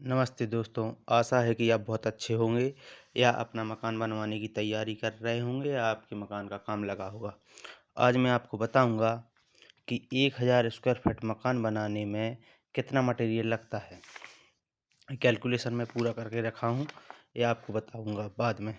नमस्ते दोस्तों, आशा है कि आप बहुत अच्छे होंगे या अपना मकान बनवाने की तैयारी कर रहे होंगे या आपके मकान का काम लगा होगा। आज मैं आपको बताऊंगा कि 1000 स्क्वायर फीट मकान बनाने में कितना मटेरियल लगता है। कैलकुलेशन में पूरा करके रखा हूँ, ये आपको बताऊंगा बाद में।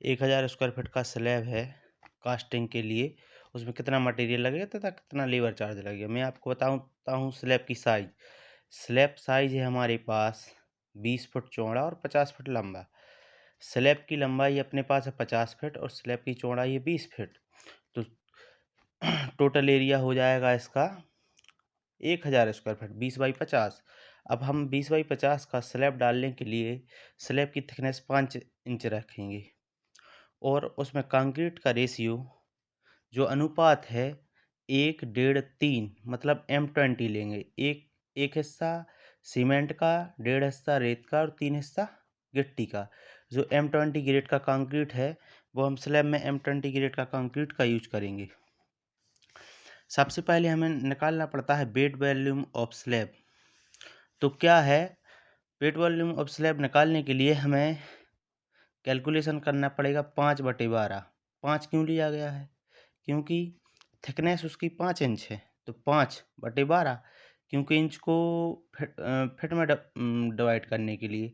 1000 स्क्वायर फीट का स्लैब है कास्टिंग के लिए, उसमें कितना मटेरियल लगेगा तथा कितना लेबर चार्ज लगेगा। मैं आपको बताता हूँ स्लैब की साइज। स्लैब साइज है हमारे पास 20 फुट चौड़ा और 50 फुट लंबा। स्लैब की लंबाई अपने पास है 50 फीट और स्लैब की चौड़ाई है 20 फीट। तो टोटल एरिया हो जाएगा इसका 1000 स्क्वायर फीट 20 बाई 50। अब हम 20 बाई 50 का स्लैब डालने के लिए स्लैब की थिकनेस 5 इंच रखेंगे और उसमें कंक्रीट का रेशियो जो अनुपात है 1:3 मतलब M20 लेंगे। एक एक हिस्सा सीमेंट का, 1.5 हिस्सा रेत का और 3 हिस्सा गिट्टी का। जो M20 ग्रेड का कंक्रीट है वो हम स्लैब में M20 ग्रेड का कंक्रीट का यूज करेंगे। सबसे पहले हमें निकालना पड़ता है बेड वॉल्यूम ऑफ स्लैब। तो क्या है, बेड वॉल्यूम ऑफ स्लैब निकालने के लिए हमें कैलकुलेशन करना पड़ेगा 5/12। 5 क्यों लिया गया है? क्योंकि थिकनेस उसकी 5 इंच है, तो 5/12। क्योंकि इंच को फिट में डिवाइड करने के लिए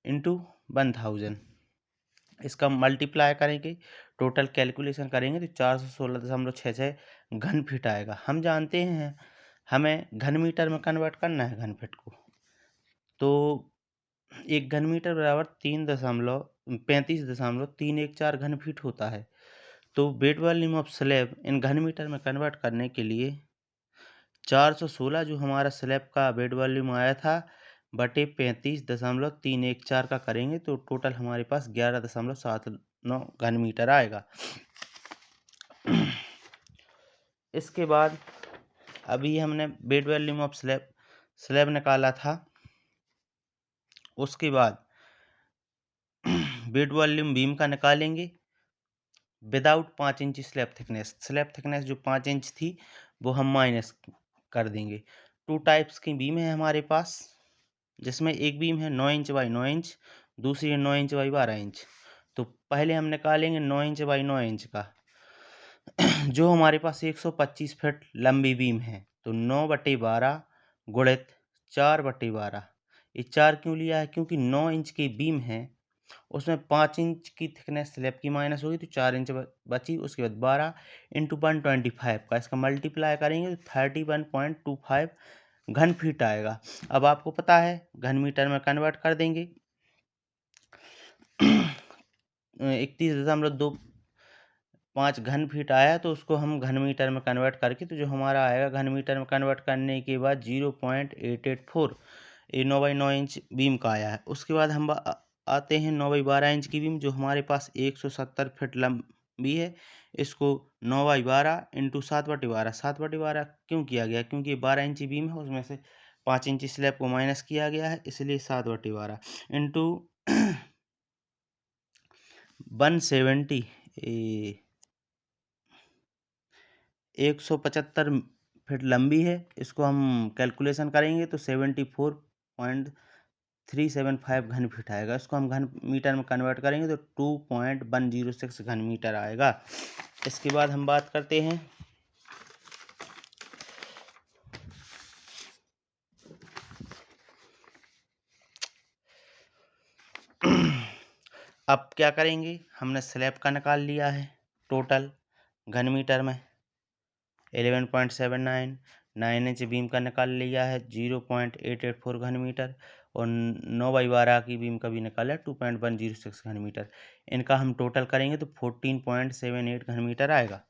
इंटू 1000 इसका मल्टीप्लाई करेंगे। टोटल कैलकुलेशन करेंगे तो 416.66 घन फीट आएगा। हम जानते हैं हमें घन मीटर में कन्वर्ट करना है घन फीट को। तो 1 घन मीटर बराबर 35.314 घन फीट होता है। तो बेड वॉल्यूम ऑफ स्लैब इन घन मीटर में कन्वर्ट करने के लिए 416 जो हमारा स्लैब का बेड वॉल्यूम आया था बटे 35.314 का करेंगे तो टोटल हमारे पास 11.79 घन मीटर आएगा। इसके बाद अभी हमने बेड वॉल्यूम ऑफ स्लैब निकाला था। उसके बाद बेड वॉल्यूम बीम का निकालेंगे विदाउट 5 इंच स्लैब थिकनेस जो 5 इंच थी वो हम माइनस कर देंगे। 2 टाइप्स की बीम है हमारे पास, जिसमें एक बीम है 9 इंच बाई 9 इंच, दूसरी है 9 इंच बाई 12 इंच। तो पहले हम निकालेंगे 9 इंच बाई 9 इंच का जो हमारे पास 125 फीट लंबी बीम है। तो 9/12 गुणित 4/12। ये 4 क्यों लिया है? क्योंकि 9 इंच की बीम है, उसमें 5 इंच की थिकनेस स्लैब की माइनस होगी तो 4 इंच बची। उसके बाद 12 इंटू 125 का इसका मल्टीप्लाई करेंगे तो 31.25 घन फीट आएगा। अब आपको पता है घन मीटर में कन्वर्ट कर देंगे। 31.25 घन फीट आया तो उसको हम घन मीटर में कन्वर्ट करके तो जो हमारा आएगा घन मीटर में कन्वर्ट करने के बाद 0.884 ये 9 बाई 9 इंच बीम का आया है। उसके बाद हम आते हैं 9/12 इंच की बीम जो हमारे पास 170 फीट लंबी है। इसको 9/12 इंटू 7/12 7/12 क्यों किया गया? क्योंकि ये 12 इंची बीम है, उसमें से 5 इंची स्लैब को माइनस किया गया है, इसलिए 7/12 इंटू 170 175 फीट लंबी है। इसको हम कैलकुलेशन करेंगे तो 74.375 घन फीट आएगा। इसको हम घन मीटर में कन्वर्ट करेंगे तो 2.106 घन मीटर आएगा। इसके बाद हम बात करते हैं अब क्या करेंगे, हमने स्लैब का निकाल लिया है टोटल घन मीटर में 11.79। 9 इंच बीम का निकाल लिया है 0.884 घन मीटर और 9/12 की बीम का भी निकाला है 2.106 घन मीटर। इनका हम टोटल करेंगे तो 14.78 घन मीटर आएगा।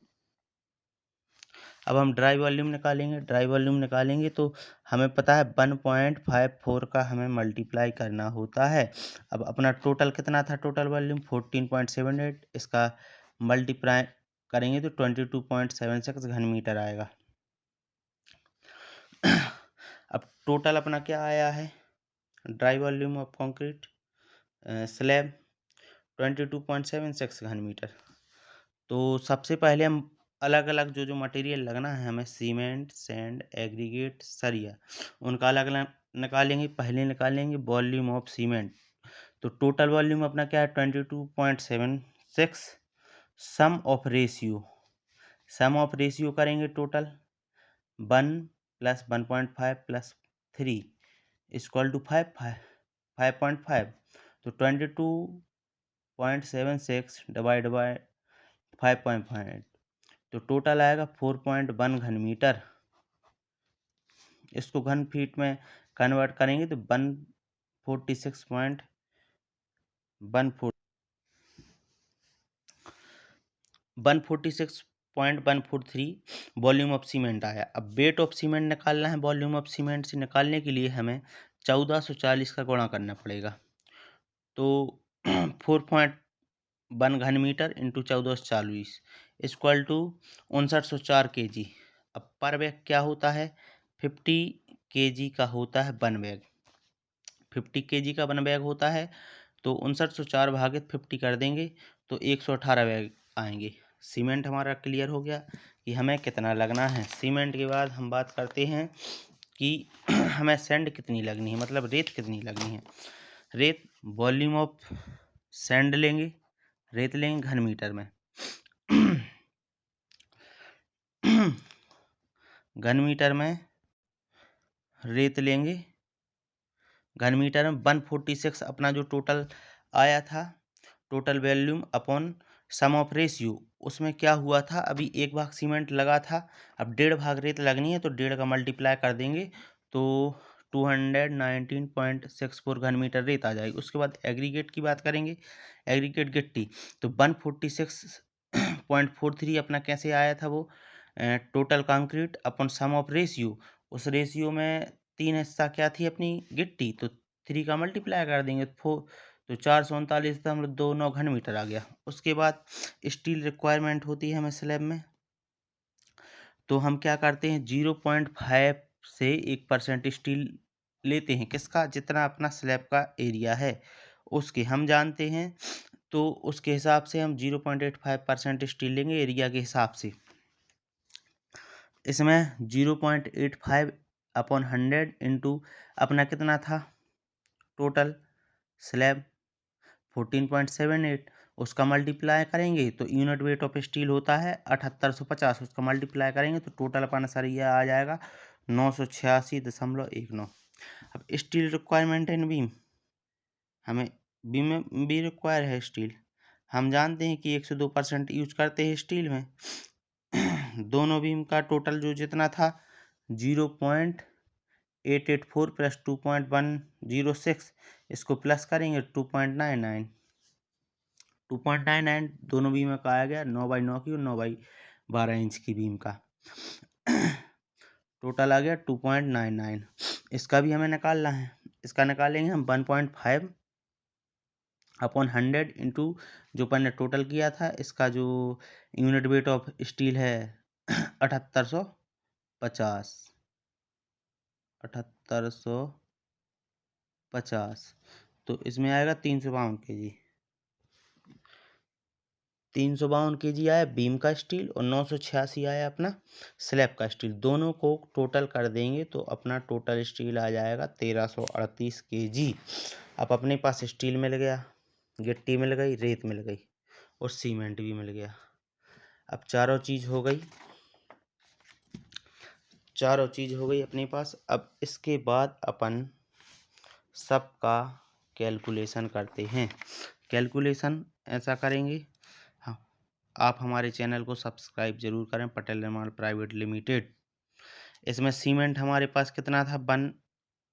अब हम ड्राई वॉल्यूम निकालेंगे तो हमें पता है 1.54 का हमें मल्टीप्लाई करना होता है। अब अपना टोटल कितना था? टोटल वॉल्यूम 14.78, इसका मल्टीप्लाई करेंगे तो 22.76 घन मीटर आएगा। अब टोटल अपना क्या आया है? Dry volume of concrete slab 22.76 घन मीटर। तो सबसे पहले हम अलग अलग जो जो मटेरियल लगना है हमें सीमेंट, सैंड, एग्रीगेट, सरिया, उनका अलग अलग निकालेंगे, पहले निकालेंगे वॉल्यूम ऑफ सीमेंट। तो टोटल वॉल्यूम अपना क्या है 22.76। सम ऑफ रेशियो करेंगे टोटल 1 + 1.5 + 3 = 5.5। तो 22.76 डिवाइड बाय 5.5 तो टोटल आएगा 4.1 घन मीटर। इसको घन फीट में कन्वर्ट करेंगे तो 146.143 वॉल्यूम ऑफ सीमेंट आया। अब वेट ऑफ सीमेंट निकालना है। वॉल्यूम ऑफ सीमेंट से निकालने के लिए हमें 1440 का गुणा करना पड़ेगा। तो 4.1 घन metre into 1440 equal to 5904 kg। अब पर बैग क्या होता है 50 kg का होता है वन बैग। 50 kg का वन बैग होता है तो 5904 भागित 50 कर देंगे तो 118 बैग आएंगे। सीमेंट हमारा क्लियर हो गया कि हमें कितना लगना है। सीमेंट के बाद हम बात करते हैं कि हमें सैंड कितनी लगनी है, मतलब रेत कितनी लगनी है। रेत वॉल्यूम ऑफ सैंड लेंगे, रेत लेंगे घन मीटर में। घन मीटर में रेत लेंगे, घन मीटर में 146 अपना जो टोटल आया था, total volume upon sum of ratio. उसमें क्या हुआ था, अभी एक भाग सीमेंट लगा था, अब 1.5 भाग रेत लगनी है तो 1.5 का मल्टीप्लाई कर देंगे तो 219.64 घन मीटर रेत आ जाएगी। उसके बाद एग्रीगेट की बात करेंगे। एग्रीगेट गिट्टी तो 146.43 अपना कैसे आया था वो total concrete upon sum of ratio. उस रेशियो में 3 हिस्सा क्या थी अपनी गिट्टी, तो 3 का मल्टीप्लाई कर देंगे तो 439.29 घन मीटर आ गया। उसके बाद स्टील रिक्वायरमेंट होती है हमें स्लैब में, तो हम क्या करते हैं 0.5 से 1% स्टील लेते हैं। किसका, जितना अपना स्लैब का एरिया है उसके हम जानते हैं, तो उसके हिसाब से हम 0.85% स्टील लेंगे एरिया के हिसाब से। इसमें 0.85 अपॉन 100 इंटू अपना कितना था टोटल स्लैब 14.78, उसका मल्टीप्लाई करेंगे तो यूनिट वेट ऑफ स्टील होता है 7850, उसका मल्टीप्लाई करेंगे तो टोटल अपना सरिया आ जाएगा 986.19। अब स्टील रिक्वायरमेंट इन बीम, हमें बीम में भी रिक्वायर है स्टील। हम जानते हैं कि 102% यूज करते हैं स्टील में। दोनों बीम का टोटल जो जितना था 0.884 प्लस 2.106, इसको प्लस करेंगे 2.99। 2.99 दोनों बीम का आ गया 9x9 की और 9x12 इंच की बीम का टोटल आ गया 2.99। इसका भी हमें निकालना है। इसका निकालेंगे हम 1.5 अपॉन 100 इंटू जो अपन ने टोटल किया था, इसका जो यूनिट वेट ऑफ स्टील है 7850। 7850 तो इसमें आएगा 352 kg। 352 kg आया बीम का स्टील और 986 आया अपना स्लैब का स्टील। दोनों को टोटल कर देंगे तो अपना टोटल स्टील आ जाएगा 1338 kg। अब अपने पास स्टील मिल गया, गिट्टी मिल गई, रेत मिल गई और सीमेंट भी मिल गया। अब चारों चीज़ हो गई, चारों चीज़ हो गई अपने पास। अब इसके बाद अपन सबका कैलकुलेशन करते हैं। कैलकुलेशन ऐसा करेंगे, हाँ, आप हमारे चैनल को सब्सक्राइब जरूर करें, पटेल निर्माण प्राइवेट लिमिटेड। इसमें सीमेंट हमारे पास कितना था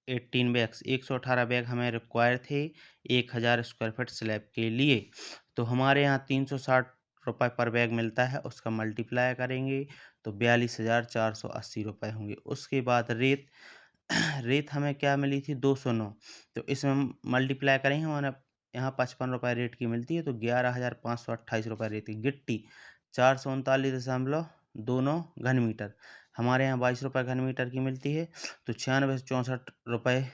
118 बैग्स, 118 बैग हमें रिक्वायर थे 1000 स्क्वायर फीट स्लैब के लिए। तो हमारे यहाँ 360 रुपये पर बैग मिलता है, उसका मल्टीप्लाई करेंगे तो 42,480 रुपये होंगे। उसके बाद रेत रेत हमें क्या मिली थी 209, तो इसमें मल्टीप्लाई करेंगे हमारे यहाँ 55 रुपये रेट की मिलती है तो 11,528 रुपये रेत की। गिट्टी 439.29 घन मीटर, हमारे यहाँ 22 रुपये घन मीटर की मिलती है तो 9664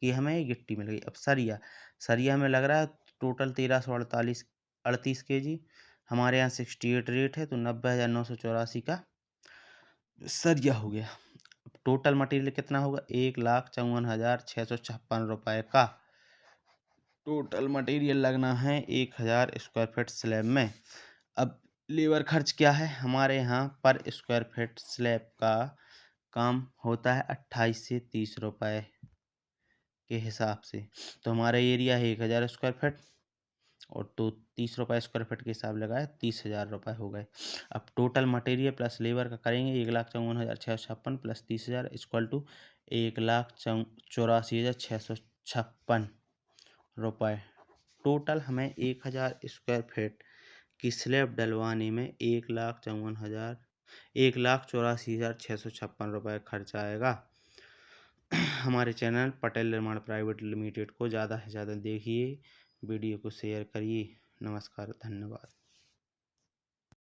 की हमें गिट्टी मिल गई। अब सरिया, सरिया हमें लग रहा है टोटल 1338 kg, हमारे यहाँ 68 रेट है तो 90,984 का सरिया हो गया। अब टोटल मटेरियल कितना होगा, 1,54,656 रुपये का टोटल मटेरियल लगना है 1,000 स्क्वायर फीट स्लैब में। अब लेबर खर्च क्या है, हमारे यहाँ पर स्क्वायर फीट स्लैब का काम होता है 28 से 30 रुपये के हिसाब से। तो हमारा एरिया है 1,000 स्क्वायर फीट और तो 30 रुपये स्क्वायर फीट के हिसाब लगाए 30,000 रुपये हो गए। अब टोटल मटेरियल प्लस लेबर का करेंगे, 1,54,656 प्लस 30,000 इक्वल टू 1,84,656 रुपये। टोटल हमें 1,000 स्क्वायर फीट की स्लैब डलवाने में 1,84,656 रुपये खर्च आएगा। हमारे चैनल पटेल निर्माण प्राइवेट लिमिटेड को ज़्यादा से ज़्यादा देखिए, वीडियो को शेयर करिए। नमस्कार, धन्यवाद।